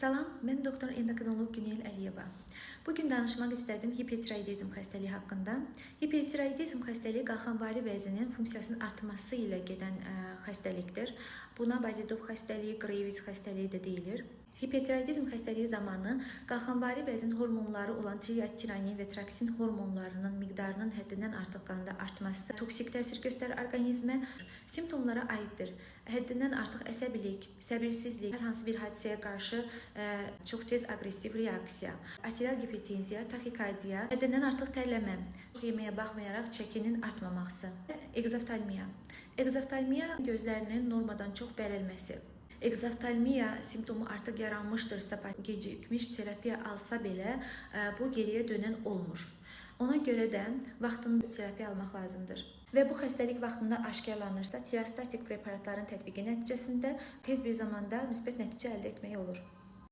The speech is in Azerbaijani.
Salam, mən doktor endokrinoloq Günel Əliyeva. Bugün danışmaq istədim hipertiroidizm xəstəliyi haqqında. Hipertiroidizm xəstəliyi qalxanvari vəzinin funksiyasının artması ilə gedən xəstəlikdir. Buna bazidov xəstəliyi, Graves xəstəliyi də deyilir. Hipertiroidizm xəstəliyi zamanı qalxanvari vəzin hormonları olan tiroidin və tiraksin hormonlarının miqdarının həddindən artıq qanda artması toksik təsir göstərir orqanizmə. Simptomlara aiddir. Həddindən artıq əsəbilik, səbirsizlik, hər hansı bir hadisəyə qarşı çox tez aqressiv reaksiya, arterial hipertenziya, taxikardiya, həddindən artıq tərləmə, yeməyə baxmayaraq çəkinin artmaması, egzoftalmiya. Egzoftalmiya gözlərinin normadan çox bərəlməsi. Egzoftalmiya simptomu artıq yaranmışdırsa, gecikmiş terapiya alsa belə bu geriyə dönən olmur. Ona görə də vaxtında terapiya almaq lazımdır. Və bu xəstəlik vaxtında aşkarlanırsa, tirostatik preparatların tətbiqi nəticəsində tez bir zamanda müsbət nəticə əldə etmək olur.